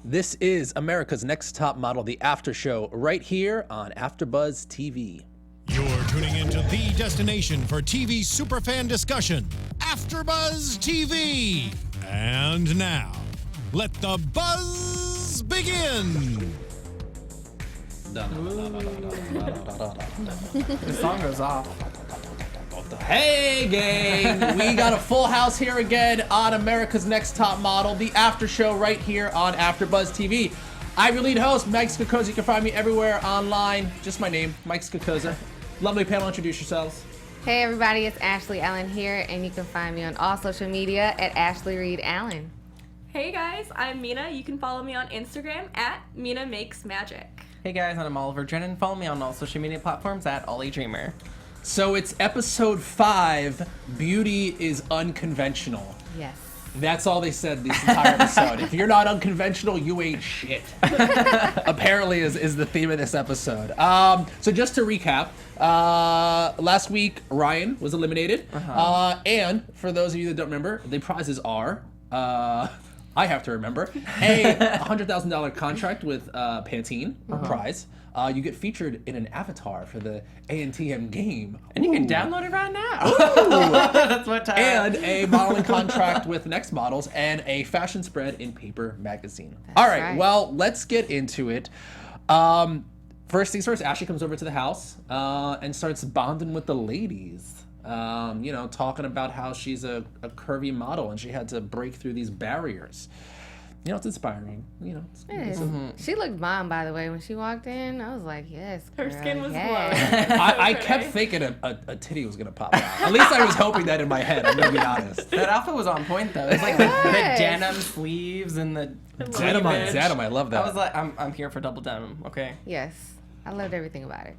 This is America's Next Top Model, the after show, right here on AFTERBUZZ TV. You're tuning into the destination for TV superfan discussion, AFTERBUZZ TV. And now, let the buzz begin. The song goes off. Hey gang, we got a full house here again on America's Next Top Model, the after show right here on AFTERBUZZ TV. I'm your lead host, Mike Scocozza. You can find me everywhere online. Just my name, Mike Scocozza. Lovely panel, introduce yourselves. Hey everybody, it's Ashley Allen here, and you can find me on all social media at Ashley Reed Allen. Hey guys, I'm Mina. You can follow me on Instagram at Mina Makes Magic. Hey guys, I'm Oliver Drennan. Follow me on all social media platforms at Ollie Dreamer. So it's episode 5, Beauty Is Unconventional. Yes. That's all they said this entire episode. If you're not unconventional, you ain't shit. Apparently is the theme of this episode. So just to recap, last week Ryan was eliminated. And for those of you that don't remember, the prizes are, I have to remember, a $100,000 contract with Pantene, prize. You get featured in an avatar for the ANTM game. And you can download it right now. That's what time. And a modeling contract with Next Models and a fashion spread in Paper Magazine. That's all right, right. Well, let's get into it. First things first, Ashley comes over to the house and starts bonding with the ladies. You know, talking about how she's a curvy model and she had to break through these barriers. You know, it's inspiring. You know, It is. She looked bomb, by the way. When she walked in, I was like, yes, girl, Her skin was yes. glowing. I kept thinking a titty was gonna pop out. At least I was hoping that in my head. I'm gonna be honest. That outfit was on point though. It's like the denim sleeves and the Denim on cleavage. denim, I love that. I was like, I'm here for double denim, okay? Yes. I loved everything about it.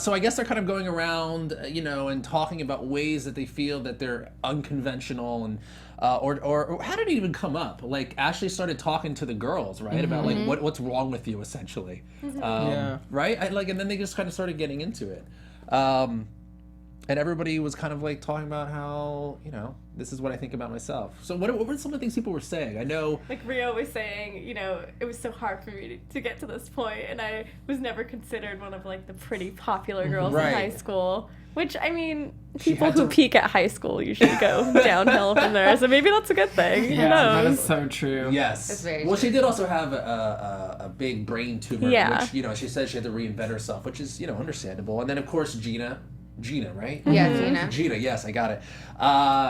So I guess they're kind of going around, you know, and talking about ways that they feel that they're unconventional and, or how did it even come up? Like Ashley started talking to the girls, right, about like what's wrong with you, essentially, Yeah. right? And then they just kind of started getting into it, and everybody was kind of like talking about how, you know, this is what I think about myself. So what were some of the things people were saying? I know, Like Rio was saying, you know, it was so hard for me to get to this point, and I was never considered one of like the pretty popular girls Right. in high school. Which, I mean, people had who to- peak at high school usually go downhill from there. So maybe that's a good thing. Who Yeah, that knows? is so true. yes. That's very Well, true. she did also have a big brain tumor, Yeah. which, you know, she said she had to reinvent herself, which is, you know, understandable. And then, of course, Gina, right? Yeah, Gina. Gina, yes, I got it.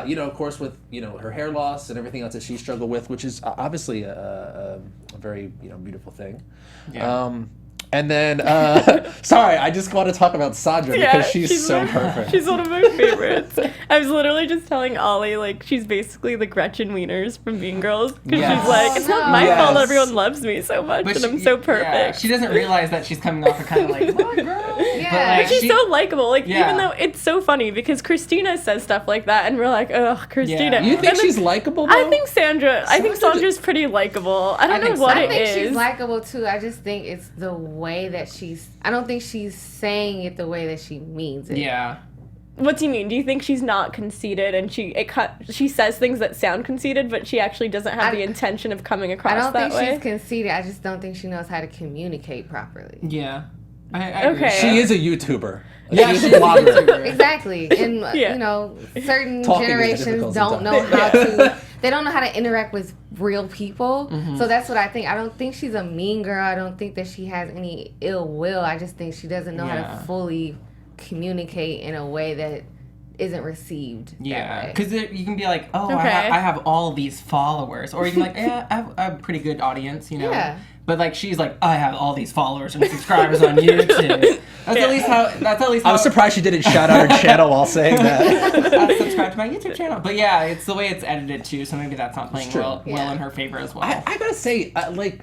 You know, of course, with, you know, her hair loss and everything else that she struggled with, which is obviously a very, you know, beautiful thing. Yeah. And then, sorry, I just want to talk about Sandra because she's so one- perfect. She's one of my favorites. I was literally just telling Ollie, like, she's basically the Gretchen Wieners from Mean Girls. Because Yes. she's like, it's not my Yes. fault everyone loves me so much, and I'm so perfect. Yeah, she doesn't realize that she's coming off a kind of like, "What, girl?" Yeah. But she's so likable. Like, Yeah. even though it's so funny because Christina says stuff like that, and we're like, ugh, Christina. Yeah. You think And then she's likable, though? I think Sandra's pretty likable. I don't know what I it think is. she's likable too. I just think it's the way that I don't think she's saying it the way that she means it. Yeah. What do you mean? Do you think she's not conceited and she says things that sound conceited, but she actually doesn't have the intention of coming across I don't that think way? she's conceited. I just don't think she knows how to communicate properly. Yeah. I agree. Okay. She is a YouTuber. Yeah, she's she's a a blogger. YouTuber. Exactly. And, Yeah. you know, certain Talking is a generations difficult don't know sometimes. how to, they don't know how to interact with real people. So that's what I think. I don't think she's a mean girl. I don't think that she has any ill will. I just think she doesn't know how Yeah. to fully communicate in a way that isn't received. Yeah, that way. because you can be like, oh, Okay. I have all these followers, or you can be like, yeah, I have a pretty good audience, you know. Yeah. But like, she's like, I have all these followers and subscribers on YouTube. That's at least how. That's at least how. I was surprised she didn't shout out her channel while saying that. Subscribe to my YouTube channel. But yeah, it's the way it's edited too, so maybe that's not playing true. well Yeah. in her favor as well. I gotta say, like,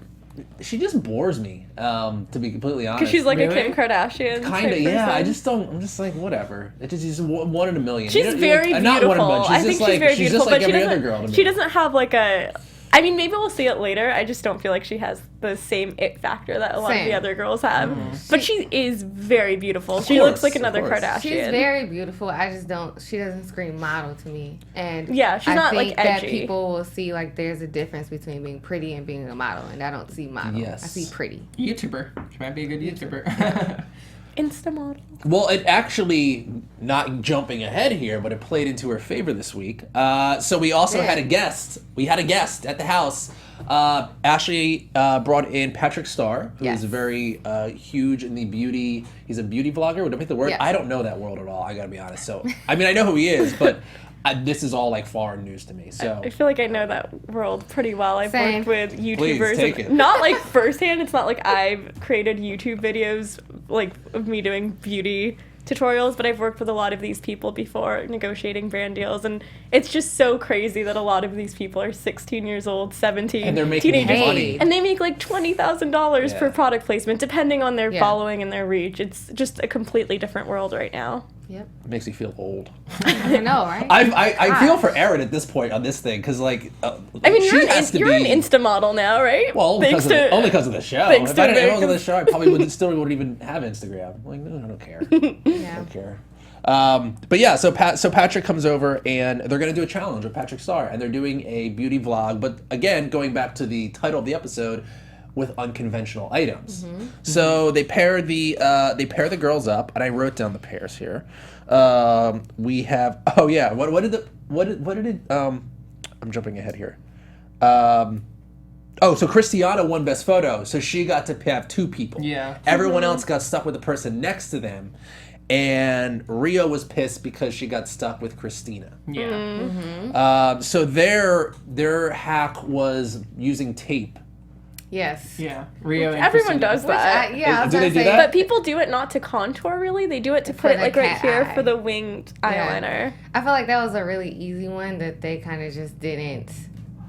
she just bores me, to be completely honest. Because she's like Really? a Kim Kardashian. Kind of, type yeah. I person. just don't. I'm just like, whatever. It just is one in a million. She's You know, very like, beautiful. Not one in a million. I think she's very She's beautiful, just like but every other girl to me. she doesn't have like a I mean, maybe we'll see it later. I just don't feel like she has the same it factor that a lot of the Same. other girls have. But she is very beautiful. She looks like another Kardashian. She's very beautiful. I just don't. She doesn't scream model to me. And yeah, she's not like edgy. I think that people will see like there's a difference between being pretty and being a model, and I don't see model. Yes. I see pretty. YouTuber. She might be a good YouTuber. Insta model. Well, it actually, not jumping ahead here, but it played into her favor this week. So we also had a guest. We had a guest at the house. Ashley brought in Patrick Starr, who is very huge in the beauty. He's a beauty vlogger. Would I make the word? Yes. I don't know that world at all. I gotta be honest. So I mean, I know who he is, but this is all like foreign news to me. So I feel like I know that world pretty well. I've Same. worked with YouTubers. Please, take it. Not like firsthand. It's not like I've created YouTube videos like of me doing beauty tutorials, but I've worked with a lot of these people before negotiating brand deals, and it's just so crazy that a lot of these people are 16 years old, 17, and they're making teenagers, money, and they make like $20,000 per product placement, depending on their following and their reach. It's just a completely different world right now. Yep. It makes me feel old. I know, right? I feel for Erin at this point on this thing because like I mean, you're an Insta model now, right? Well, only because of the show. Thanks If to I didn't know American- the show, I probably wouldn't even have Instagram. I'm like, no, I don't care. I don't care. But yeah, so Patrick comes over and they're gonna do a challenge with Patrick Starr, and they're doing a beauty vlog. But again, going back to the title of the episode, with unconventional items. So they pair the girls up, and I wrote down the pairs here. We have I'm jumping ahead here. So Christiana won Best Photo, so she got to have two people. Yeah. Everyone else got stuck with the person next to them, and Rio was pissed because she got stuck with Christina. Yeah. So their hack was using tape. Yes. Yeah. Rio and Everyone Christina. does that. I was Do they gonna do say, that? But people do it not to contour, really. They do it to put the like right cat here eye. for the winged eyeliner. I feel like that was a really easy one that they kind of just didn't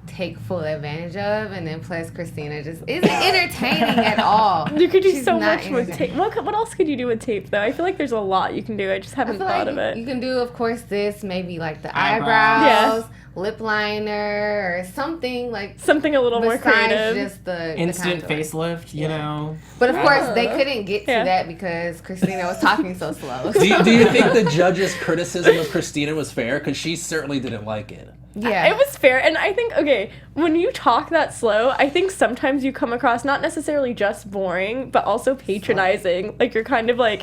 take full advantage of, and then plus Christina just isn't entertaining at all. You could do She's so not much with entertaining. tape. What else could you do with tape, though? I feel like there's a lot you can do. I just haven't feel thought like of it. You can do, of course, this, maybe like the Eyebrows. eyebrows, lip liner, or something like Something a little more besides creative. just the Instant contour. facelift, you know. But of course, they couldn't get to Yeah. that because Christina was talking so slow. Do you think the judges' criticism of Christina was fair? Because she certainly didn't like it. Yeah, It was fair, and I think, okay, when you talk that slow, I think sometimes you come across not necessarily just boring, but also patronizing. Like, you're kind of like,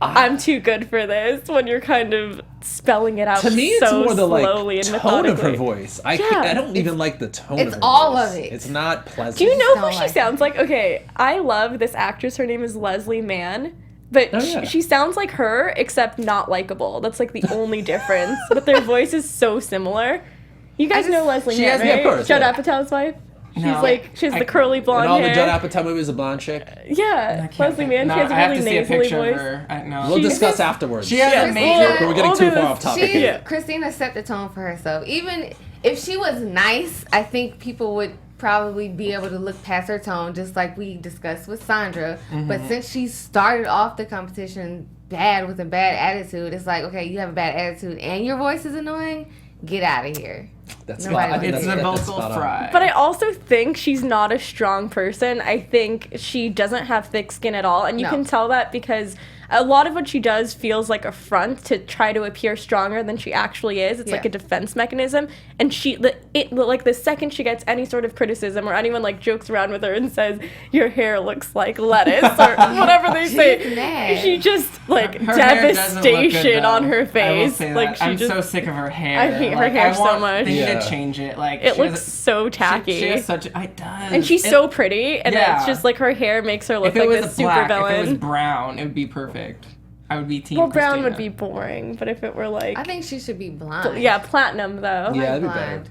I'm too good for this, when you're kind of spelling it out To me, it's so more the slowly like and tone of her methodically. voice. I don't even like the tone of it's her all voice. of it. It's not pleasant. Do you know who don't she like sounds like? Okay, I love this actress. Her name is Leslie Mann. But Oh, yeah. she sounds like her, except not likable. That's like the only difference. But their voice is so similar. You guys know Leslie she Mann, has- right? yeah, of course, Judd yeah. Apatow's wife. She's No. like, she has the curly blonde And all hair. the Judd Apatow movies, a blonde chick. Yeah, I can't Leslie think- Mann. No, She has a I have really to see a nasally picture voice. of her. I know. We'll discuss afterwards. She has Yeah. a major. We're getting all too those- far off topic. She, Christina set the tone for herself. Even if she was nice, I think people would probably be able to look past her tone, just like we discussed with Sandra. But since she started off the competition bad with a bad attitude, it's like, okay, you have a bad attitude and your voice is annoying. Get out of here. That's Nobody spot- wants It's to the that's vocal spot on. fry. But I also think she's not a strong person. I think she doesn't have thick skin at all. And you No. can tell that because a lot of what she does feels like a front to try to appear stronger than she actually is. It's like a defense mechanism. And like the second she gets any sort of criticism or anyone like jokes around with her and says, your hair looks like lettuce or whatever they say, She's mad. she just like Her hair doesn't look good, devastation though. on her I will face. say Like that. she I'm just so sick of her hair. I hate her Like, hair so want- much. They need Yeah. to change it. Like it she looks doesn't- so tacky. She has such. It does. And she's so pretty, and yeah. it's just like her hair makes her look If it like was this super black, villain. if it was brown, it would be perfect. I would be team. Well, brown Christina. would be boring, but if it were like, I think she should be blonde. yeah, platinum though. Yeah, that'd be better. Blonde.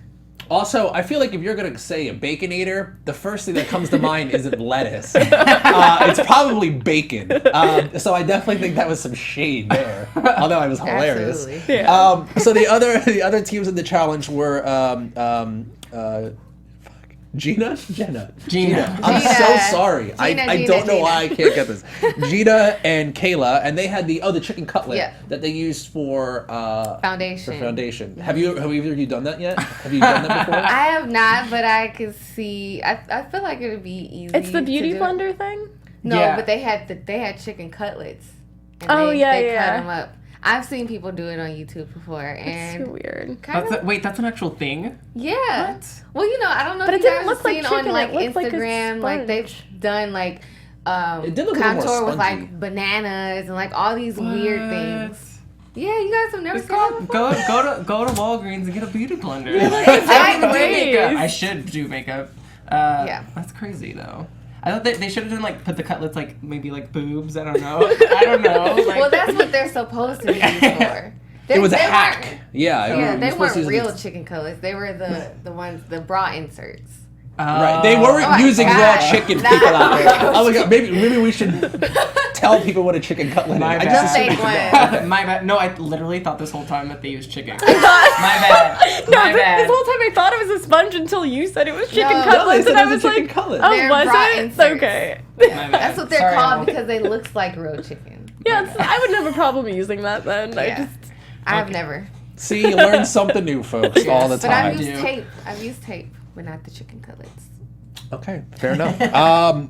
Also, I feel like if you're gonna say a baconator, the first thing that comes to mind isn't lettuce. It's probably bacon. So I definitely think that was some shade there. Although I was hilarious. Absolutely. Yeah. So the other teams in the challenge were Gina. Gina. I'm Gina. so sorry. I Gina, don't know Gina. why I can't get this. Gina and Kayla, and they had the chicken cutlet Yeah. that they used for Foundation. For foundation. Have either of you done that yet? Have you done that before? I have not, but I could see. I feel like it would be easy. It's the beauty to do. blender thing? No, Yeah. but they had chicken cutlets. And Oh, they yeah. cut them up. I've seen people do it on YouTube before, and It's so weird. kind of, Wait, that's an actual thing? yeah. What? Well, I don't know But if it you didn't guys look have like seen chicken, on like it looked like a Instagram, like they've sponge. done like It did look a little more contour with spongy. like bananas and like all these weird things. Yeah, you guys have never Just seen that before? go to Walgreens and get a beauty blender. Exactly. I should do makeup. Yeah. That's crazy though. I thought they should have done like put the cutlets like maybe like boobs. I don't know. I don't know. Like, Well, that's what they're supposed to be used for. It was a They hack. weren't- Yeah, Yeah, you they were supposed to weren't use real it. chicken cutlets. They were the ones, the bra inserts. Right, they weren't Oh my using raw God. chicken. Nah. People out there. Oh my god, maybe we should tell people what a chicken cutlet is. My I bad. just Fake one. My bad. No, I literally thought this whole time that they used chicken. My bad. No, My bad. this whole time I thought it was a sponge until you said it was chicken No. No, they cutlets, said and I it was a was chicken like, cutlet. oh, They're was bra it? inserts. Okay. My bad. That's what they're Sorry, called Al. because they looks like real chicken. Yeah, I wouldn't have a problem using that then. Yeah. I have never. See, you learn something new, folks, all the But I've time. used do. tape. I've used tape, but not the chicken cutlets. Okay, fair enough.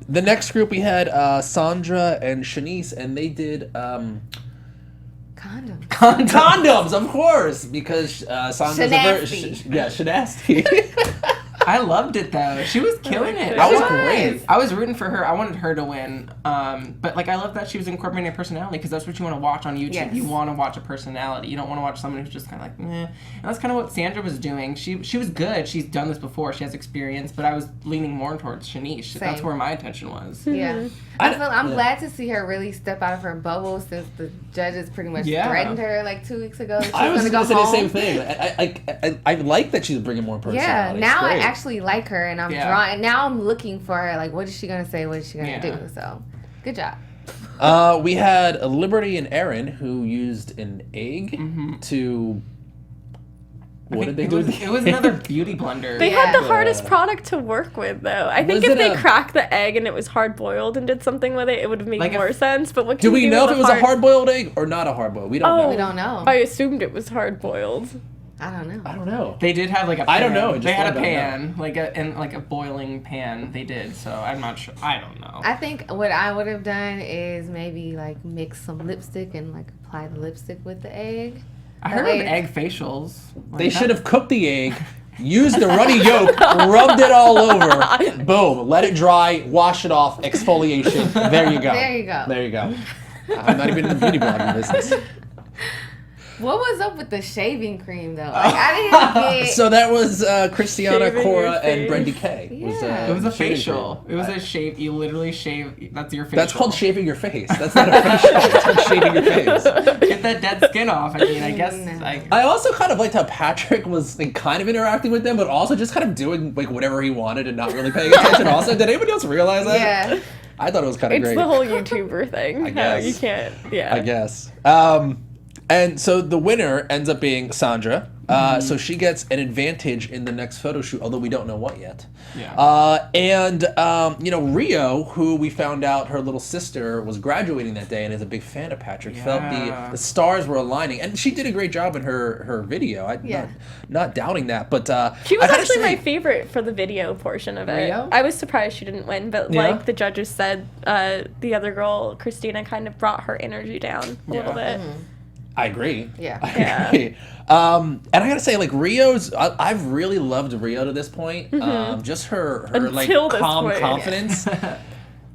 The next group we had Sandra and Shanice, and they did Condoms. condoms, of course, because Sandra's a very Shanasty. I loved it though. She was killing it. That was She great. was. I was rooting for her. I wanted her to win. But like I love that she was incorporating a personality because that's what you want to watch on YouTube. Yes. You want to watch a personality. You don't want to watch someone who's just kind of like, meh. And that's kind of what Sandra was doing. She was good. She's done this before. She has experience. But I was leaning more towards Shanice. That's Same. where my attention was. Yeah. I- I'm yeah. glad to see her really step out of her bubble since the judges pretty much Yeah. threatened her like 2 weeks ago. She's I was gonna going go to say the home. same thing. I like that she's bringing more personality. Yeah, It's now I great. actually like her, and I'm Yeah. drawing. Now I'm looking for her. Like, what is she gonna say? What is she gonna Yeah. do? So, good job. We had Liberty and Aaron who used an egg to. What did they do? It was another beauty blender. They Yeah. had the hardest product to work with, though. I think Was if it they a- cracked the egg and it was hard boiled and did something with it, it would have made Like more sense. But what Do can we you know if with it was a hard-boiled egg or not a hard-boiled? We don't Oh. know. We don't know. I assumed it was hard boiled. I don't know. I don't know. They did have like a pan. I don't know, it just They had a dawned on me. pan, like a boiling pan. They did. So I'm not sure. I don't know. I think what I would have done is maybe like mix some lipstick and like apply the lipstick with the egg. I heard Like- of egg facials. They should have cooked the egg, used the runny yolk, rubbed it all over, boom, let it dry, wash it off, exfoliation. There you go. There you go. There you go. I'm not even in the beauty blogging business. What was up with the shaving cream though? Like, I didn't get. So that was Christiana, Shaving Cora, your and face. Brandy Kay. Yeah. It was a shaving facial. cream. It was a shave. You literally shave. That's your facial. That's called shaving your face. That's not a facial. It's called shaving your face. Get that dead skin off. I mean, I guess. No. I also kind of liked how Patrick was like, kind of interacting with them, but also just kind of doing like whatever he wanted and not really paying attention. Also, did anybody else realize that? Yeah. I thought it was kind of It's great. the whole YouTuber thing. I How guess. you can't. Yeah. I guess. And so the winner ends up being Sandra. So she gets an advantage in the next photo shoot, although we don't know what yet. Yeah. Rio, who we found out her little sister was graduating that day and is a big fan of Patrick, felt Yeah. the stars were aligning. And she did a great job in her video. I'm Yeah. not doubting that. But She was I gotta actually my say- favorite for the video portion of it. Rio? I was surprised she didn't win, but Yeah? like the judges said, the other girl, Christina, kind of brought her energy down a little bit. I agree. Yeah. I Yeah. agree. And I gotta say, like Rio's, I've really loved Rio to this point. Just her like Until this calm point. confidence.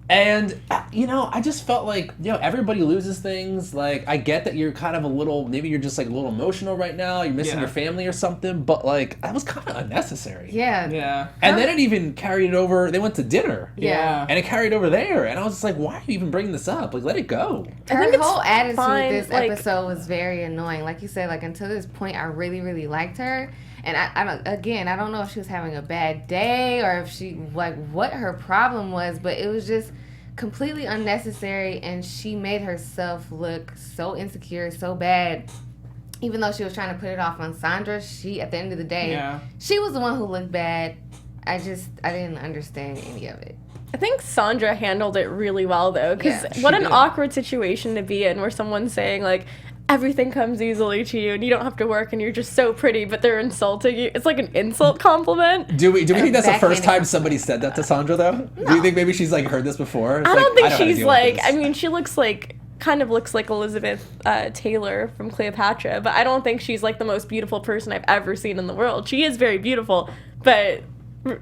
And I just felt like everybody loses things. Like I get that you're kind of maybe you're just like a little emotional right now. You're missing Yeah. your family or something. But like that was kind of unnecessary. Yeah. Yeah. And then it even carried it over. They went to dinner. Yeah. And it carried over there. And I was just like, why are you even bringing this up? Like, let it go. I think Her it's whole attitude fine, this like- episode was very annoying. Like you said, like until this point, I really, really liked her. And I don't know if she was having a bad day or if she what her problem was, but it was just completely unnecessary. And she made herself look so insecure, so bad. Even though she was trying to put it off on Sandra, she at the end of the day, Yeah. she was the one who looked bad. I didn't understand any of it. I think Sandra handled it really well, though, because Yeah, what an did. awkward situation to be in where someone's saying, like, everything comes easily to you and you don't have to work and you're just so pretty, but they're insulting you. It's like an insult compliment. Do we think that's the first backhanded time somebody said that to Sandra, though? Do you think maybe she's, like, heard this before? It's I like, don't think know how to she's deal with like, this. I mean, she kind of looks like Elizabeth Taylor from Cleopatra, but I don't think she's like the most beautiful person I've ever seen in the world. She is very beautiful, but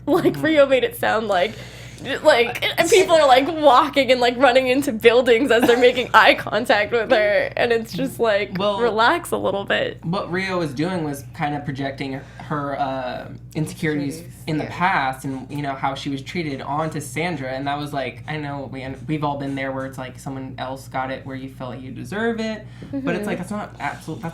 like Rio made it sound like and people are like walking and like running into buildings as they're making eye contact with her, and it's just like, relax a little bit. What Rio was doing was kind of projecting her insecurities in the past, and you know how she was treated onto Sandra, and that was like, I know we've all been there where it's like someone else got it where you felt like you deserve it, but it's like that's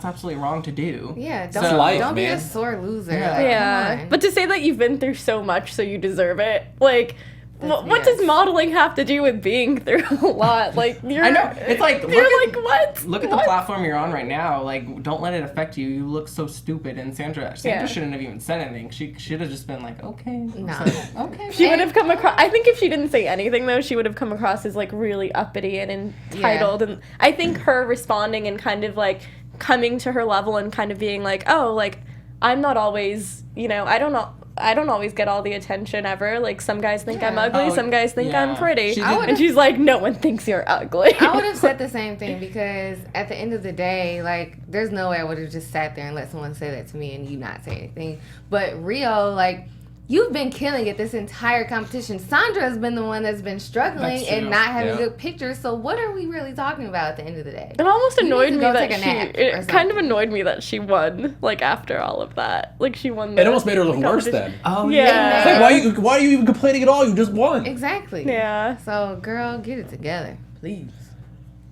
absolutely wrong to do. Yeah, It's life, don't be man. a sore loser. Yeah. Like, Yeah, come on. but to say that you've been through so much so you deserve it, like, what does modeling have to do with being through a lot? Like, I know. It's like, what? Look at the platform you're on right now. Like, don't let it affect you. You look so stupid. And Sandra shouldn't have even said anything. She should have just been like, okay. No. Okay. She would have come across, I think if she didn't say anything, though, she would have come across as, like, really uppity and entitled. Yeah. And I think her responding and kind of, like, coming to her level and kind of being like, oh, like, I'm not always, you know, I don't always get all the attention ever. Like, some guys think I'm ugly, some guys think I'm pretty. And she's like, no one thinks you're ugly. I would have said the same thing, because at the end of the day, like, there's no way I would have just sat there and let someone say that to me and you not say anything. But Rio, like, you've been killing it this entire competition. Sandra's been the one that's been struggling and not having good pictures. So what are we really talking about at the end of the day? It almost annoyed me go that take a nap or it kind of annoyed me that she won, like, after all of that. Like, she won It almost made her look worse then. Oh, yeah. It's like, why are you even complaining at all? You just won. Exactly. Yeah. So, girl, get it together, please.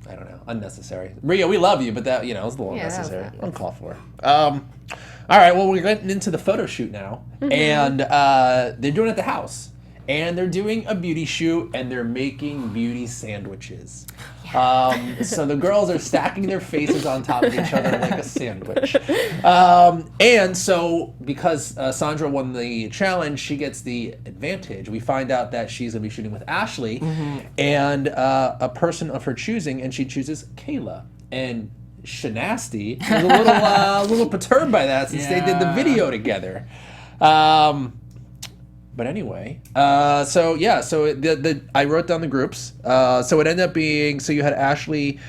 I don't know. Unnecessary. Ria, we love you, but that, you know, it's a little Yeah, that was unnecessary. not Uncalled for. All right, well, we're getting into the photo shoot now. And they're doing it at the house. And they're doing a beauty shoot, and they're making beauty sandwiches. So the girls are stacking their faces on top of each other like a sandwich. And so, because Sandra won the challenge, she gets the advantage. We find out that she's going to be shooting with Ashley and a person of her choosing, and she chooses Kayla. And Shanasty was a little perturbed by that since they did the video together. But anyway, so I wrote down the groups. So it ended up being, so you had Ashley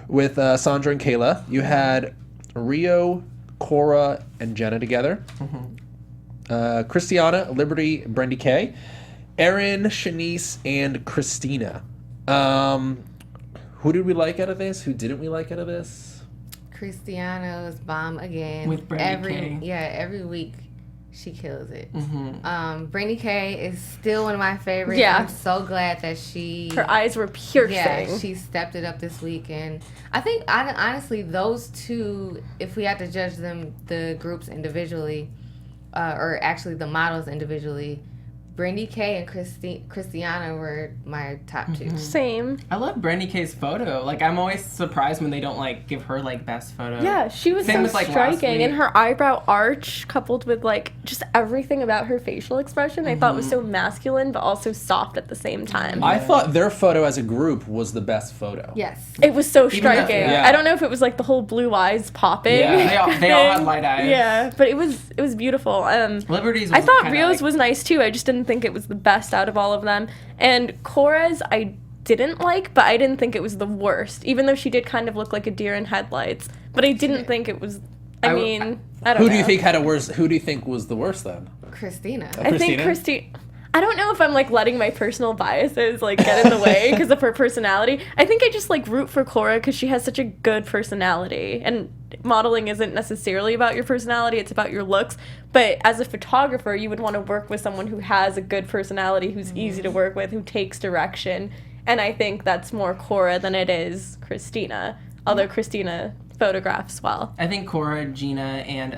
with Sandra and Kayla. You had Rio, Cora, and Jenna together. Christiana, Liberty, and Brandy Kay. Erin, Shanice, and Christina. Who did we like out of this? Who didn't we like out of this? Cristiano's bomb again. With Brandy Kay. Yeah, every week she kills it. Brandy Kay is still one of my favorites. Yeah. I'm so glad that Her eyes were piercing. Yeah, she stepped it up this week. And I think, honestly, those two, if we had to judge them, the groups individually, or actually the models individually, Brandy Kay and Christiana were my top two. Same. I love Brandy Kay's photo. Like, I'm always surprised when they don't, like, give her, like, best photo. Yeah, she was Same so with, like, last striking. week. And her eyebrow arch, coupled with, like, just everything about her facial expression, I thought was so masculine, but also soft at the same time. I thought their photo as a group was the best photo. Yes. It was so Even striking. that- I don't know if it was, like, the whole blue eyes popping. Yeah. They all had light eyes. Yeah, but it was beautiful. Liberty's I thought kinda Rio's like- was nice too. I just didn't think it was the best out of all of them. And Cora's I didn't like, but I didn't think it was the worst, even though she did kind of look like a deer in headlights. But I didn't think it was. I don't know. Who do you think had a worse? Who do you think was the worst then? Christina. I think I don't know if I'm like letting my personal biases like get in the way because of her personality. I think I just like root for Cora because she has such a good personality, and modeling isn't necessarily about your personality, it's about your looks. But as a photographer, you would want to work with someone who has a good personality, who's easy to work with, who takes direction. And I think that's more Cora than it is Christina. Although Christina photographs well. I think Cora, Gina, and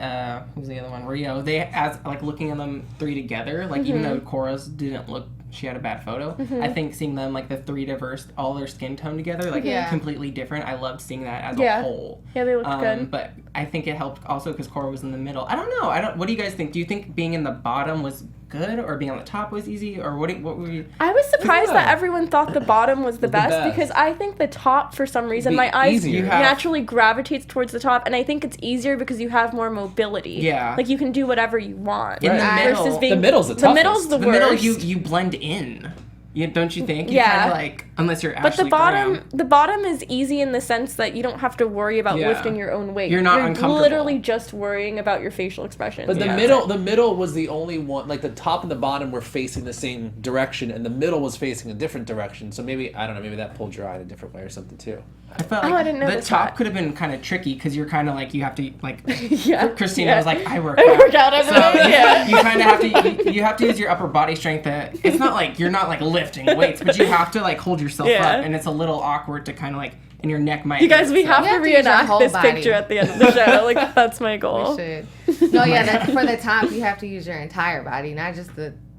who's the other one? Rio. They, as like looking at them three together, like even though Cora's didn't look, she had a bad photo. I think seeing them like the three diverse, all their skin tone together, like completely different. I loved seeing that as a whole. Yeah, they looked good. But I think it helped also because Cora was in the middle. I don't know. What do you guys think? Do you think being in the bottom was good, or being on the top was easy, or what were you? I was surprised that everyone thought the bottom was the best, because I think the top, for some reason, my eyes naturally gravitates towards the top, and I think it's easier because you have more mobility. Yeah. Like, you can do whatever you want. In the middle. Versus The middle's the toughest. The middle's the worst. The middle, you blend in. Don't you think? You kind of like, unless you're But Ashley the bottom is easy in the sense that you don't have to worry about lifting your own weight. You're not uncomfortable. Literally just worrying about your facial expressions. But the middle was the only one. Like the top and the bottom were facing the same direction, and the middle was facing a different direction. So maybe I don't know. Maybe that pulled your eye in a different way or something too. I felt like I didn't know the top could have been kind of tricky because you're kind of like, you have to like. Christina was like, I work out every day. You kind of have to. You have to use your upper body strength. It's not like you're not like lifting weights, but you have to like hold yourself up, and it's a little awkward to kind of like, and your neck might. You guys, we have to reenact this body. picture at the end of the show. Like, that's my goal. We should. No, yeah, for the top, you have to use your entire body, not just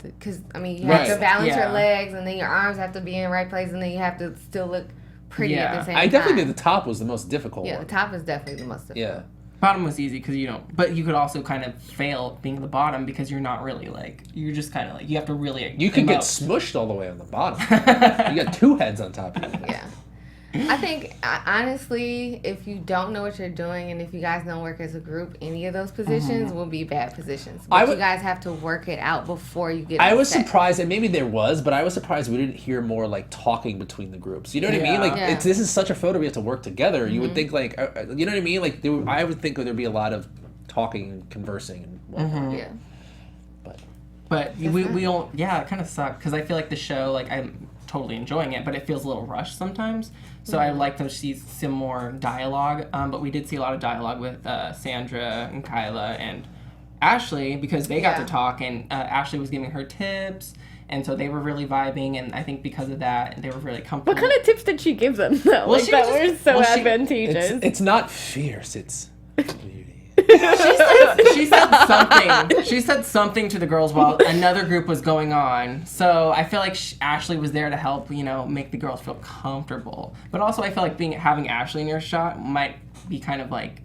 because, I mean, you have to balance your legs, and then your arms have to be in the right place, and then you have to still look pretty at the same time. I definitely think the top was the most difficult one. The top is definitely the most difficult. Yeah. Bottom was easy because you don't, but you could also kind of fail being the bottom because you're not really like, you're just kind of like, you have to really. You can get smushed all the way on the bottom. You got two heads on top of you. Yeah. I think, honestly, if you don't know what you're doing and if you guys don't work as a group, any of those positions will be bad positions. But you guys have to work it out before you get on I was set. surprised, and maybe there was, but I was surprised we didn't hear more, like, talking between the groups. You know what I mean? Like, this is such a photo we have to work together. You would think, like, you know what I mean? Like, I would think there'd be a lot of talking and conversing and whatnot. Yeah. But we don't, it kind of sucked because I feel like the show, like, I'm totally enjoying it, but it feels a little rushed sometimes. So I like to see some more dialogue. But we did see a lot of dialogue with Sandra and Kyla and Ashley because they got to talk, and Ashley was giving her tips. And so they were really vibing, and I think because of that, they were really comfortable. What kind of tips did she give them, though? Well, like, that were so advantageous. It's not fierce, it's beauty. She said something. She said something to the girls while another group was going on. So I feel like Ashley was there to help, make the girls feel comfortable. But also, I feel like having Ashley in your shot might be kind of like.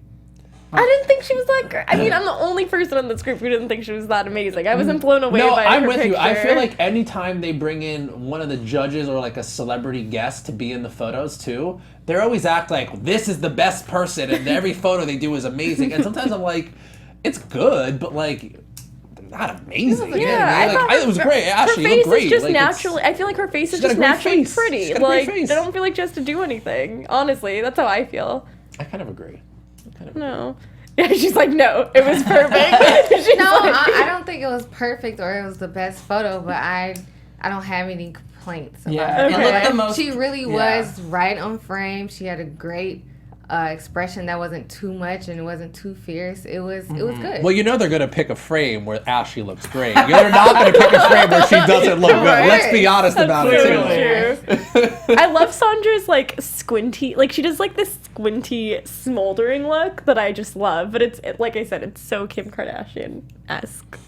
I didn't think she was that great. I mean, I'm the only person in this group who didn't think she was that amazing. I wasn't blown away by her I'm with picture. you. I feel like anytime they bring in one of the judges or like a celebrity guest to be in the photos too, they always act like this is the best person and every photo they do is amazing. And sometimes I'm like, it's good, but like, not amazing. It was great. Ashley, you look great. Her face is just like, naturally. I feel like her face is just naturally pretty. Like, I face. don't feel like she has to do anything. Honestly, that's how I feel. I kind of agree. No. Yeah, she's like, no, it was perfect. I don't think it was perfect or it was the best photo, but I don't have any complaints about it. Okay. She really was right on frame. She had a great expression that wasn't too much and it wasn't too fierce. It was good. Well, they're going to pick a frame where Ashley looks great. They're not going to pick a frame where she doesn't look good. Let's be honest about it, too. I love Sandra's, like, squinty, like, she does, like, this squinty, smoldering look that I just love. But it's like I said, it's so Kim Kardashian-esque.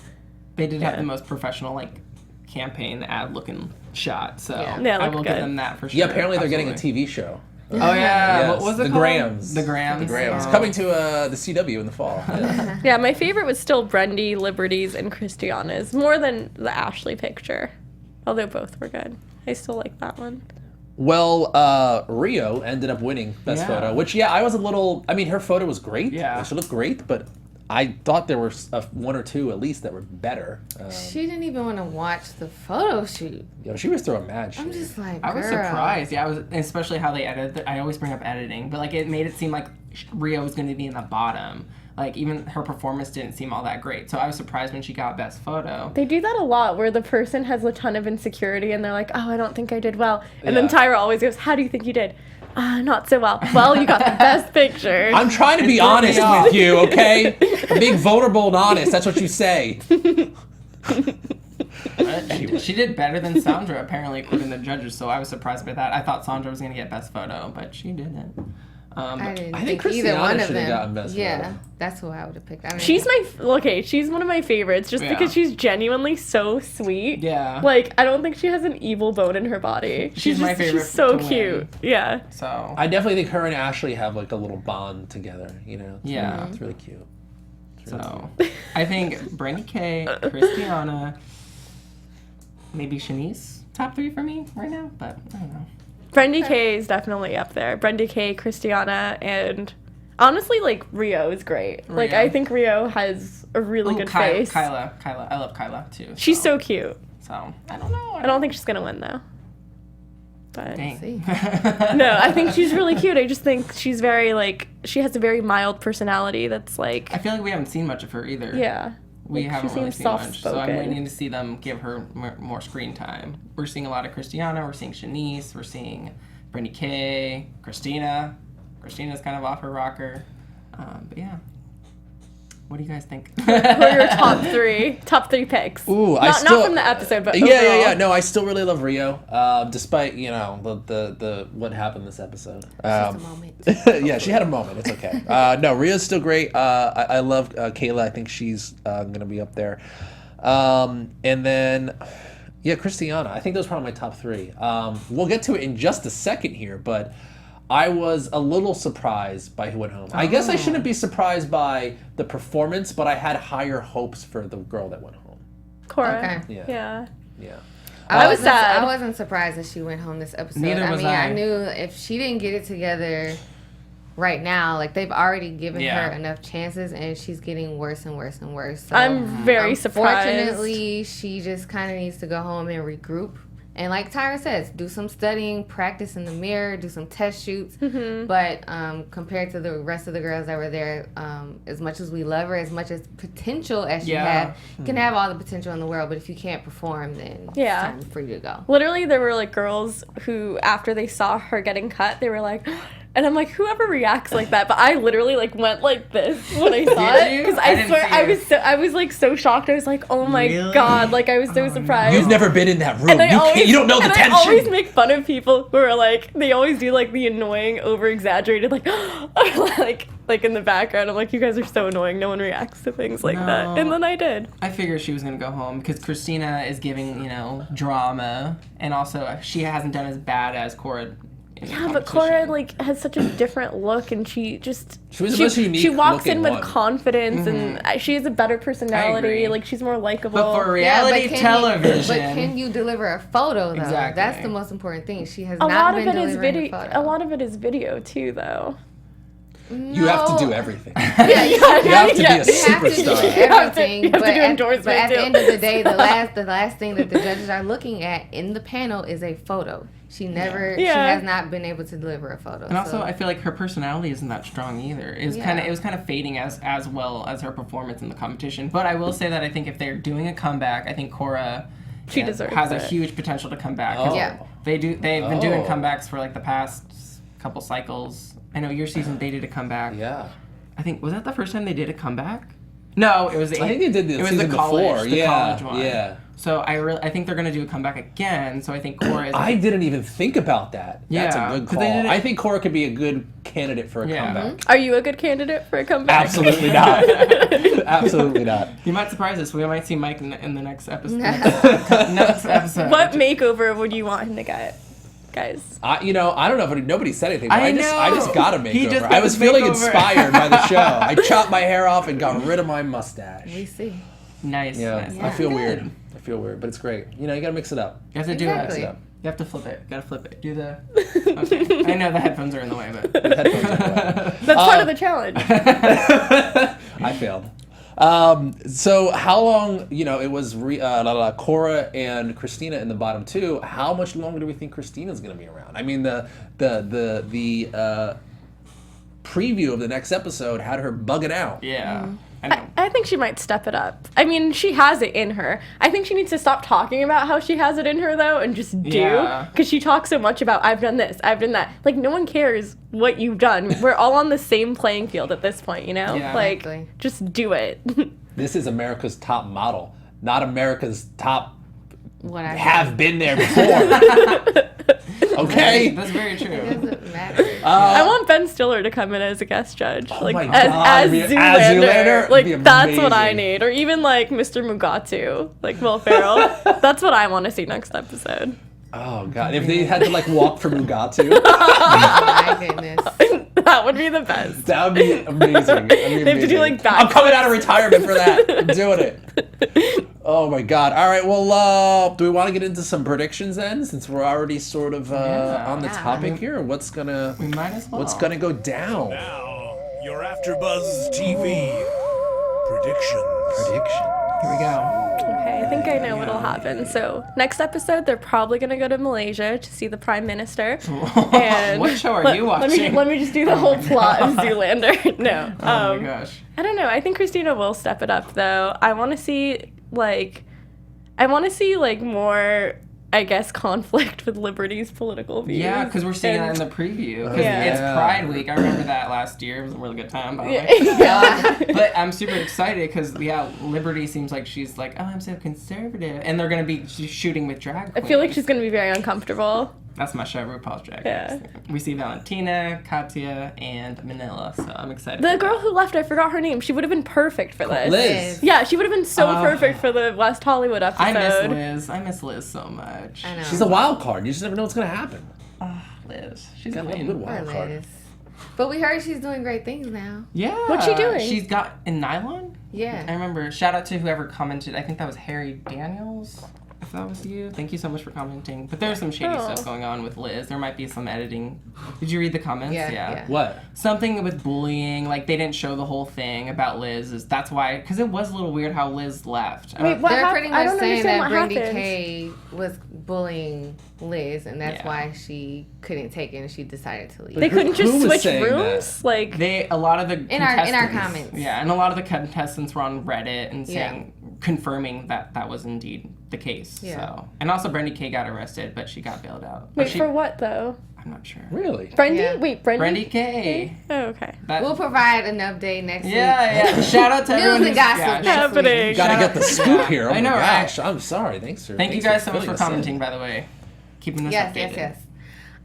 They did have the most professional, like, campaign ad-looking shot, so I will give them that for sure. Yeah, apparently they're getting a TV show. Oh, yeah. Yes. What was it The called? Grams. The Grams. The Grams. Coming to the CW in the fall. Yeah, my favorite was still Brandy, Liberty's, and Christiana's, more than the Ashley picture. Although both were good. I still like that one. Well, Rio ended up winning Best Photo, which, I was a little... I mean, her photo was great. Yeah. She looked great, but I thought there were one or two, at least, that were better. She didn't even want to watch the photo shoot. She was throwing mad shit. I'm just like, I was surprised. Yeah, I was, especially how they edited. I always bring up editing, but like it made it seem like Rio was going to be in the bottom. Like even her performance didn't seem all that great. So I was surprised when she got Best Photo. They do that a lot, where the person has a ton of insecurity and they're like, "Oh, I don't think I did well," and then Tyra always goes, "How do you think you did?" Not so well. Well, you got the best picture. I'm trying to be honest with you, okay? I'm being vulnerable and honest. That's what you say. She did better than Sandra, apparently, according to the judges, so I was surprised by that. I thought Sandra was going to get Best Photo, but she didn't. I didn't I think think either Christiana one of should have them. gotten Best Yeah, Photo. that's who I would have picked. I mean, She's one of my favorites just Yeah. because she's genuinely so sweet. Yeah. Like, I don't think she has an evil bone in her body. She's my favorite She's so to cute. win. Yeah. So I definitely think her and Ashley have like a little bond together. You know. Yeah. It's really cute. So, I think Brandy Kay, Christiana, maybe Shanice, top 3 for me right now, but I don't know. Brandy Kay is definitely up there. Brandy Kay, Christiana, and honestly, like, Rio is great. Like, Rio. I think Rio has a really good face. Kyla. I love Kyla too. She's so cute. So, I don't know. I don't think she's gonna win, though. But Dang. see. no, I think she's really cute. I just think she's very, like, she has a very mild personality that's, like, I feel like we haven't seen much of her either. yeah. We Like, haven't she really seems seen much, so I'm soft-spoken. waiting to see them give her more screen time. We're seeing a lot of Christiana, we're seeing Shanice, we're seeing Brandy Kay, Christina. Christina's kind of off her rocker. But yeah. What do you guys think? Who are your top three picks? Ooh, not from the episode, but overall. Yeah. No, I still really love Rio, despite the what happened this episode. just a moment. Yeah, she had a moment. It's okay. No, Rio's still great. I love Kayla. I think she's gonna be up there. And then, yeah, Christiana. I think those are probably my top 3. We'll get to it in just a second here, but I was a little surprised by who went home. I guess I shouldn't be surprised by the performance, but I had higher hopes for the girl that went home. Cora. Yeah. Yeah. Yeah. I was sad. I wasn't surprised that she went home this episode. Neither was I. I knew if she didn't get it together right now, like they've already given Yeah. her enough chances, and she's getting worse and worse and worse. So, I'm very surprised. Unfortunately, she just kind of needs to go home and regroup. And like Tyra says, do some studying, practice in the mirror, do some test shoots. Mm-hmm. But compared to the rest of the girls that were there, as much as we love her, as much as potential as she had, you can have all the potential in the world, but if you can't perform, then Yeah. it's time for you to go. Literally, there were like girls who, after they saw her getting cut, they were like, and I'm like, whoever reacts like that. But I literally like went like this when I saw Did it you? because I I didn't swear see it. I was like so shocked. I was like, oh my Really? god, like I was so surprised. You've never been in that room. And I You don't know the and tension. I always make fun of people who are like, they always do like the annoying, over exaggerated, like, like in the background. I'm like, you guys are so annoying. No one reacts to things like that. No. And then I did. I figured she was gonna go home because Christina is giving, drama, and also she hasn't done as bad as Cora. In the Yeah, but Cora competition. like has such a different look, and she just She was the most unique she walks in looking with one. confidence, and she has a better personality. agree. Like she's more likable. But for Yeah, reality television, but can you deliver a photo though? Exactly. That's the most important thing. She has a not lot of been it is delivering video. a photo. A lot of it is video too, though. You have to do everything. Yeah, you You have to be a You have to do superstar. everything, you have to but do endorsements, at the too. end of the day, the last thing that the judges are looking at in the panel is a photo. She Yeah. has not been able to deliver a photo. and also so. I feel like her personality isn't that strong either. It was Yeah. kind of fading as well as her performance in the competition. But I will say that I think if they're doing a comeback, I think Cora She deserves has a it. huge potential to come back. 'Cause Oh. Yeah. They've been doing Oh. comebacks for like the past couple cycles. I know your season they did a comeback. Yeah. I think was that the first time they did a comeback? No, it was. I think they did the it was season the college, before. the Yeah, college one. yeah. So I think they're gonna do a comeback again. So I think Cora is. I didn't even think about that. That's Yeah, a good 'cause call. they did it- I think Cora could be a good candidate for a Yeah. comeback. Are you a good candidate for a comeback? Absolutely not. Absolutely not. You might surprise us. We might see Mike in the next episode. next episode. What makeover would you want him to get, guys? I don't know if nobody said anything, but I I just know. got a He just makeover. got I was his feeling makeover. inspired by the show. I chopped my hair off and got rid of my mustache. we see. Nice. Yeah, Nice. I feel Good. weird. I feel weird, but it's great. You gotta mix it up. You have to do Exactly. it. You have to flip it. Gotta flip it. Do the. Okay. I know the headphones are in the way, but. Headphones are away. That's part of the challenge. I failed. So how long, it was Cora and Christina in the bottom 2. How much longer do we think Christina's going to be around? I mean, the preview of the next episode had her bugging out. Yeah. I know. I think she might step it up. I mean, she has it in her. I think she needs to stop talking about how she has it in her, though, and just do. Yeah. Because she talks so much about, I've done this, I've done that. Like, no one cares what you've done. We're all on the same playing field at this point, Yeah. Like, Exactly. just do it. This is America's top model, not America's top what I have been there before. Okay? That's very true. It doesn't matter. I want Ben Stiller to come in as a guest judge, like my as God, Zoolander. Zoolander? Like That'd be that's what I amazing. need, or even like Mr. Mugatu, like Will Ferrell. That's what I want to see next episode. Oh god, if they had to like walk from Mugatu, My goodness. That would be the best. that would be amazing. They have to do like back. I'm coming out of retirement for that. I'm doing it. Oh my god. All right. Well, do we want to get into some predictions then, since we're already sort of on the topic here? What's gonna We might as well. What's gonna go down? Now, your AfterBuzz TV predictions. Prediction. Here we go. Okay, I think I know what'll happen. So next episode, they're probably gonna go to Malaysia to see the Prime Minister. And What show are you watching? Let me just do the whole plot of Zoolander. No. Oh my gosh. I don't know. I think Christina will step it up though. I want to see like more, I guess, conflict with Liberty's political views. Yeah, because we're seeing And- that in the preview. Because Yeah. it's Pride Week. I remember that last year. It was a really good time, by the way. Yeah. But I'm super excited because, yeah, Liberty seems like she's like, oh, I'm so conservative. And they're going to be shooting with drag I queens. feel like she's gonna be very uncomfortable. That's my show, RuPaul's Drag Yeah. Race. We see Valentina, Katya, and Manila, so I'm excited. The for girl that. who left, I forgot her name. She would have been perfect for this. Liz. Yeah, she would have been so perfect for the West Hollywood episode. I miss Liz. I miss Liz so much. I know. She's a wild card. You just never know what's gonna happen. Liz. She's Got a queen. good Poor wild card. Liz. But we heard she's doing great things now. Yeah. What's she doing? She's got in nylon. I Yeah. remember. Shout out to whoever commented. I think that was Harry Daniels. If that was you, thank you so much for commenting. But there's some shady stuff going on with Liz. There might be some editing. Did you read the comments? Yeah. What? Something with bullying. Like they didn't show the whole thing about Liz. That's why. Because it was a little weird how Liz left. Wait, what They're hap- pretty I much don't saying understand that what Brandy happened. Kay was bullying Liz, and that's Yeah. why she couldn't take it and she decided to leave. They couldn't Who just was switch saying rooms? Like, A lot of the In our contestants- comments. Yeah, and a lot of the contestants were on Reddit and Yeah. saying, confirming that that was indeed the case. Yeah. So, and also Brandy Kay got arrested, but she got bailed out. wait, But she, for what though? I'm not sure. Really? Brandy? Yeah. Wait, Brandy? Brandy Kay. Oh, okay. That, We'll provide an update next week. yeah. Shout out to News everyone and who's gossip yeah, next Happening. week. Gotta Shout get out- the scoop yeah. here. Oh I know, my right? gosh. I'm sorry. Thanks for. Thank you guys so much filling for us in. commenting, by the way. Keeping us Yes, updated. yes.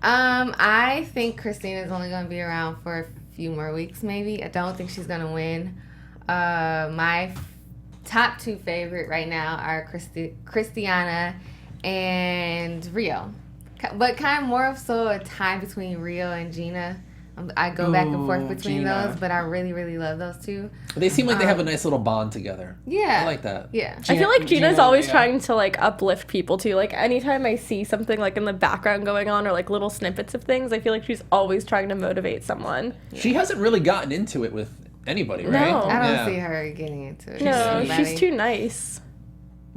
I think Christina's only going to be around for a few more weeks, maybe. I don't think she's going to win. My top two favorite right now are Christiana and Rio. But kind of more of so a tie between Rio and Gina. I go back and forth Ooh, between Gina. those, but I really, really love those two. They seem like they have a nice little bond together. Yeah. I like that. Yeah. I feel like Gina's always yeah. trying to like uplift people too. Like anytime I see something like in the background going on or like little snippets of things, I feel like she's always trying to motivate someone. She hasn't really gotten into it with anybody, right? No. I don't Yeah. see her getting into it. No, Anybody. she's too nice.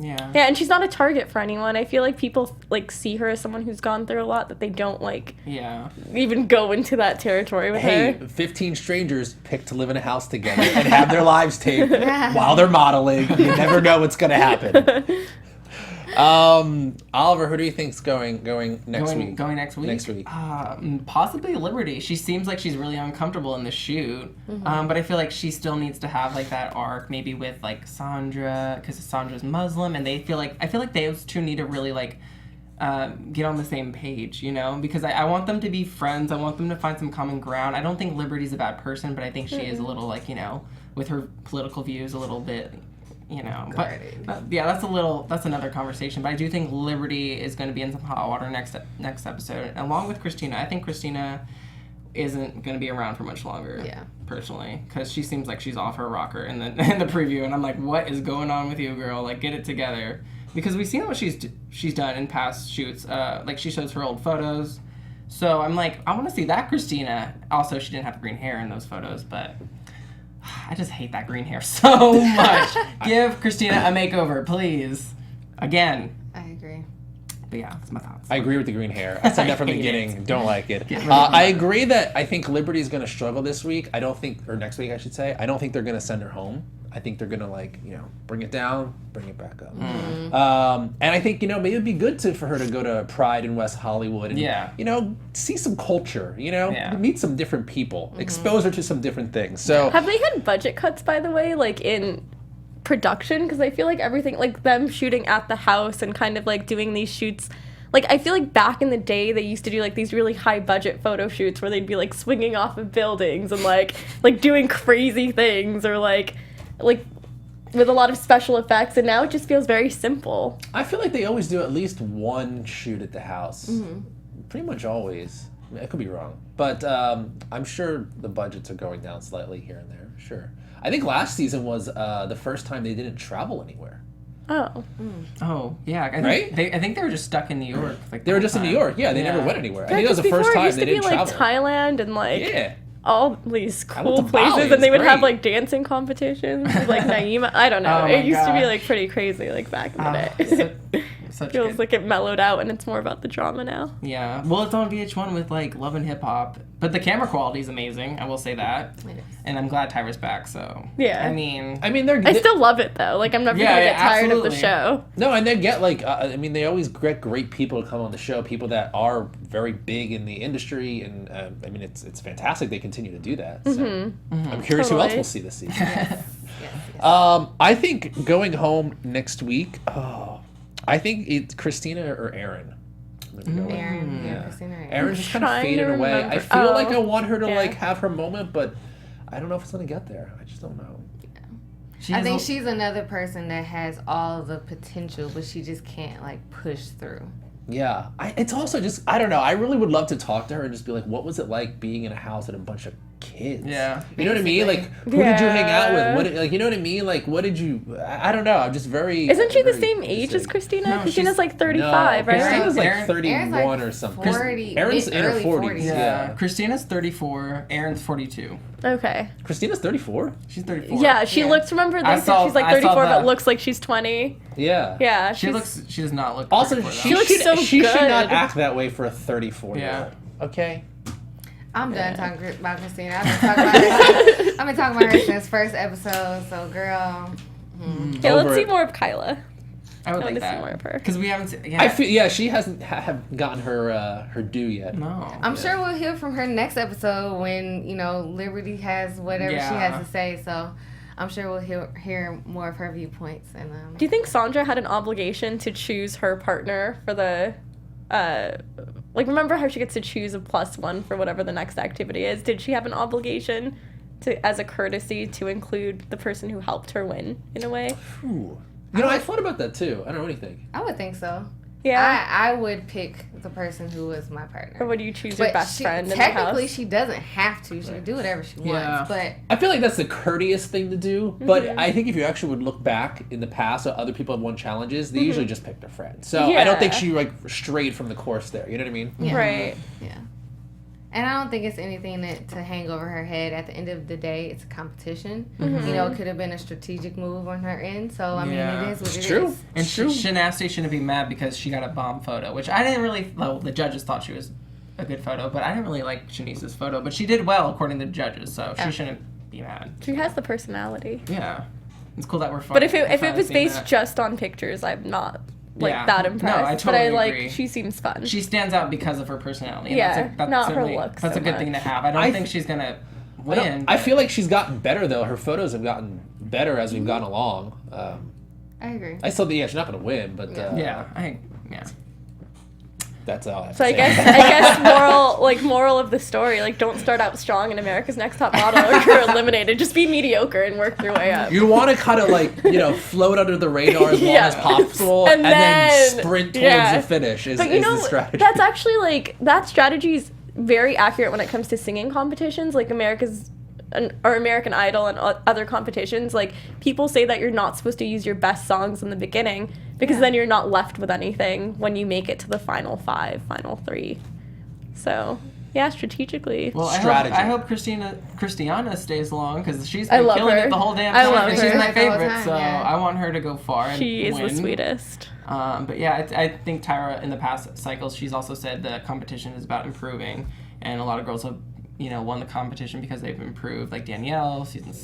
Yeah. Yeah, and she's not a target for anyone. I feel like people like see her as someone who's gone through a lot that they don't like Yeah. even go into that territory with Hey, her. 15 strangers pick to live in a house together and have their lives taped while they're modeling. You never know what's going to happen. Oliver, who do you think's going next week? Going next week? Next week. Possibly Liberty. She seems like she's really uncomfortable in the shoot. But I feel like she still needs to have like that arc maybe with like Sandra, because Sandra's Muslim, and I feel like those two need to really like get on the same page, you know? Because I want them to be friends. I want them to find some common ground. I don't think Liberty's a bad person, but I think she is a little like, you know, with her political views a little bit, you know. But yeah, that's another conversation. But I do think Liberty is going to be in some hot water next episode, along with Christina. I think Christina isn't going to be around for much longer. Yeah. Personally, because she seems like she's off her rocker in the preview, and I'm like, what is going on with you, girl? Like, get it together. Because we've seen what she's done in past shoots. Like she shows her old photos. So I'm like, I want to see that Christina. Also, she didn't have green hair in those photos, but I just hate that green hair so much. Give Christina a makeover, please. Again. I agree. But yeah, that's my thoughts. I agree with the green hair. I said that from the I hate beginning. it. Don't like it. rid of I it. agree that I think Liberty's going to struggle this week. Or next week, I should say. I don't think they're going to send her home. I think they're going to, bring it down, bring it back up. And I think, maybe it'd be good for her to go to Pride in West Hollywood and, Yeah. see some culture, Yeah. meet some different people, expose her to some different things. So, Have they had budget cuts, by the way, like in production, because I feel like everything, like them shooting at the house and kind of like doing these shoots, like I feel like back in the day they used to do like these really high budget photo shoots where they'd be like swinging off of buildings and like doing crazy things, or like with a lot of special effects, and now it just feels very simple. I feel like they always do at least one shoot at the house. Pretty much always. I could be wrong, but I'm sure the budgets are going down slightly here and there. Sure. I think last season was the first time they didn't travel anywhere. Oh. Oh, yeah. Right? I think they were just stuck in New York. Like, They were just in New York. Yeah, they never went anywhere. I think that was the before first it time used they to be didn't like travel. Thailand and like Yeah. all these I went cool to Bali, places, it and they was would have great. like dancing competitions with like Naima. I don't know. Oh It my used to be gosh. like pretty crazy like back in the day. Such Feels good. like it mellowed out and it's more about the drama now. Yeah. Well, it's on VH1 with like Love and Hip Hop, but the camera quality is amazing. I will say that. It is. And I'm glad Tyra's back. So Yeah. I mean, they're. I still love it though. Like I'm never Yeah, gonna get yeah, tired of the absolutely. show. No, and they get like, they always get great people to come on the show, people that are very big in the industry, and it's fantastic they continue to do that. So I'm curious who else Totally. we'll see this season. Yes. I think going home next week, I think it's Christina or Aaron. I'm gonna go with. Aaron, Yeah. Christina, Aaron. Aaron's just kind of Trying to fading away. I remember. feel like Oh, I want her to yeah. like have her moment, but I don't know if it's gonna get there. I just don't know. I think she's another person that has all the potential, but she just can't like push through. Yeah, it's also just, I don't know. I really would love to talk to her and just be like, what was it like being in a house with a bunch of kids? Yeah. You know what I mean? Basically. Like, who did you hang out Yeah. with? What, like, you know what I mean? Like, what did you, I don't know. I'm just very. Isn't she the very same age as interested. Christina? No, Christina's she's- like 35, No, right? Christina's like Aaron- 31 Aaron's like or something. 40, Aaron's in her early 40s. 40s. Yeah. Christina's 34, Aaron's 42. Okay. Christina's 34? She's 34. Yeah, she Yeah. looks, remember they I said saw- she's like I saw 34 but that. looks like she's 20. Yeah. Yeah, She does not look Also, 34 she, though. looks should, so she should not good. act that way for a 34-year-old. Okay? I'm done talking about Christina. I've been talking about her. I've been talking about her since first episode. So, girl. Yeah, let's Over see it. more of Kyla. I would I like wanna see that. more of her. Because we haven't seen, yeah. I feel, she hasn't have gotten her due yet. No. I'm sure we'll hear from her next episode when, Liberty has whatever she Yeah. has to say. So, I'm sure we'll hear more of her viewpoints. And Do you think Sandra had an obligation to choose her partner for the, remember how she gets to choose a +1 for whatever the next activity is? Did she have an obligation to, as a courtesy, to include the person who helped her win, in a way? Ooh. I thought about that too. I don't know what do you think. I would think so. Yeah. I would pick the person who was my Or partner. would you choose your best friend in the technically, house? she doesn't have to. She can do whatever she wants. Yeah. But I feel like that's the courteous thing to do, but I think if you actually would look back in the past at other people have won challenges, they usually just pick their friend. So I don't think Yeah. she strayed from the course there. You know what I mean? yeah. Right. Yeah. And I don't think it's anything to hang over her head. At the end of the day, it's a competition. It could have been a strategic move on her end. So, I mean, Yeah. it is what It's it true. is. And It's true. Shanasty shouldn't be mad because she got a bomb photo, which I didn't really. Well, the judges thought she was a good photo, but I didn't really like Shanice's photo. But she did well according to the judges, so Yeah. she shouldn't be mad. She has the personality. Yeah, it's cool that we're. But if it finally was seeing based that. just on pictures, I'm not Yeah. that No, impressed. I but totally I agree. she seems fun. She stands out because of her personality. and Yeah, that's not her certainly- looks That's so a good thing to much. have. I don't I think she's gonna I, win. don't- I but- feel like she's gotten better though. Her photos have gotten better as we've gone along. I agree. I still think she's not going to win, but Yeah, that's all I have So to I say. guess moral of the story, like don't start out strong in America's Next Top Model or you're eliminated. Just be mediocre and work your way up. You want to kind of float under the radar as long Yeah. as possible, And and then then- sprint towards yeah. the finish. Is But the strategy? that's actually that strategy is very accurate when it comes to singing competitions, like American Idol and other competitions. Like people say that you're not supposed to use your best songs in the beginning because then you're not left with anything when you make it to the final 5, final 3. So yeah, strategically. Well, Strategy. I hope Christiana stays long because she's I been love killing her. it the whole damn I time. love and her. she's my The whole favorite, time, so yeah. I want her to go far and She is win. the sweetest. But yeah, I think Tyra in the past cycles, she's also said the competition is about improving, and a lot of girls have won the competition because they've improved. Like Danielle, season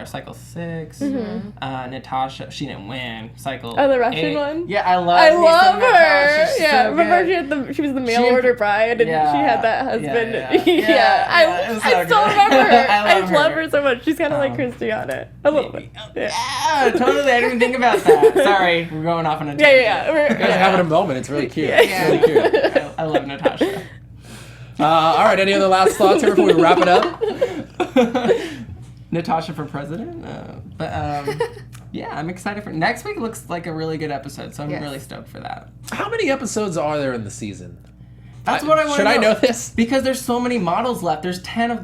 Cycle 6. Natasha, she didn't win. Cycle Oh, the Russian 8. one? Yeah, I love her. Natasha. She's Yeah, so remember good. she was the mail order bride, and she had that husband. Yeah, it was so I still good. remember her. I love love her. her so much. She's kind of like Christiana. A little bit. Yeah, totally. I didn't even think about that. Sorry, we're going off on a tangent. Yeah. You guys are having a moment. It's really cute. Yeah. It's really cute. I love Natasha. All right. Any other last thoughts here before we wrap it up? Natasha for president. Yeah, I'm excited for next week. Looks like a really good episode, so I'm really stoked for that. How many episodes are there in the season? That's what I want to know. Should I know this? Because there's so many models left. There's 10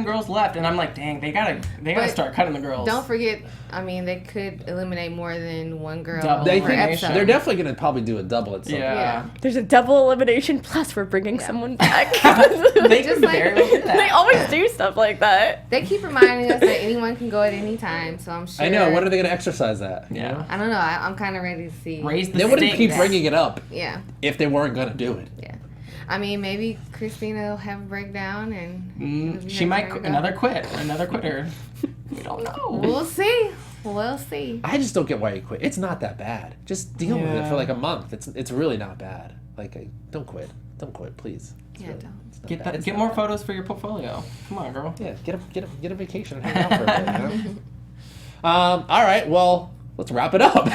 girls left, and I'm like, dang, they gotta start cutting the girls. Don't forget, I mean, they could eliminate more than one girl They per think episode. They're definitely going to probably do a double at some point. Yeah. There's a double elimination, plus we're bringing someone back. They Just could like- very well do that. They always do stuff like that. They keep reminding us that anyone can go at any time, so I'm sure. I know. When are they going to exercise that? Yeah. You know? I don't know. I'm kind of ready to see. Raise the They wouldn't stakes. keep bringing it up Yeah. if they weren't going to do it. Yeah. I mean, maybe Christina will have a breakdown and She might another quitter. We don't know. We'll see. We'll see. I just don't get why you quit. It's not that bad. Just deal with it for like a month. It's really not bad. Like, don't quit. Don't quit, please. It's Yeah, really- don't. it's not bad. It's Get not more bad. photos for your portfolio. Come on, girl. Yeah, get a vacation and hang out for a bit. You know? All right, well, let's wrap it up.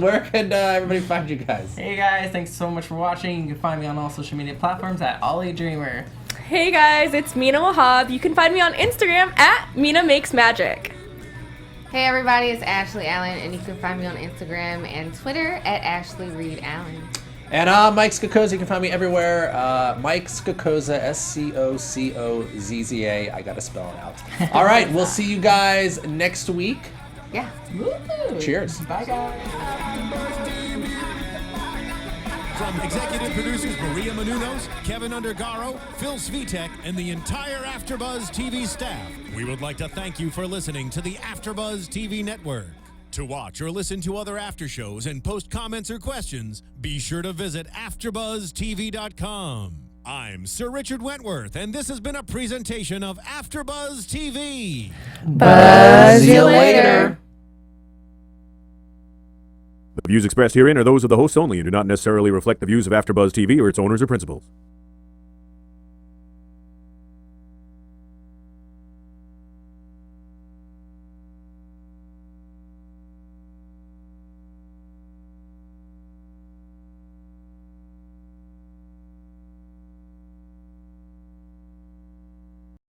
Where can everybody find you guys? Hey guys, thanks so much for watching. You can find me on all social media platforms at Ollie Dreamer. Hey guys, it's Mina Wahab. You can find me on Instagram at Mina Makes Magic. Hey everybody, it's Ashley Allen, and you can find me on Instagram and Twitter at Ashley Reed Allen. And Mike Scocozza, you can find me everywhere. Mike Scocozza, Scocozza. I gotta spell it out. All right, we'll see you guys next week. Yeah. Woo! Cheers. Bye guys. From executive producers Maria Menounos, Kevin Undergaro, Phil Svitek, and the entire AfterBuzz TV staff, we would like to thank you for listening to the AfterBuzz TV network. To watch or listen to other after shows and post comments or questions, be sure to visit AfterBuzzTV.com. I'm Sir Richard Wentworth, and this has been a presentation of AfterBuzz TV. Buzz you later. The views expressed herein are those of the hosts only and do not necessarily reflect the views of AfterBuzz TV or its owners or principals.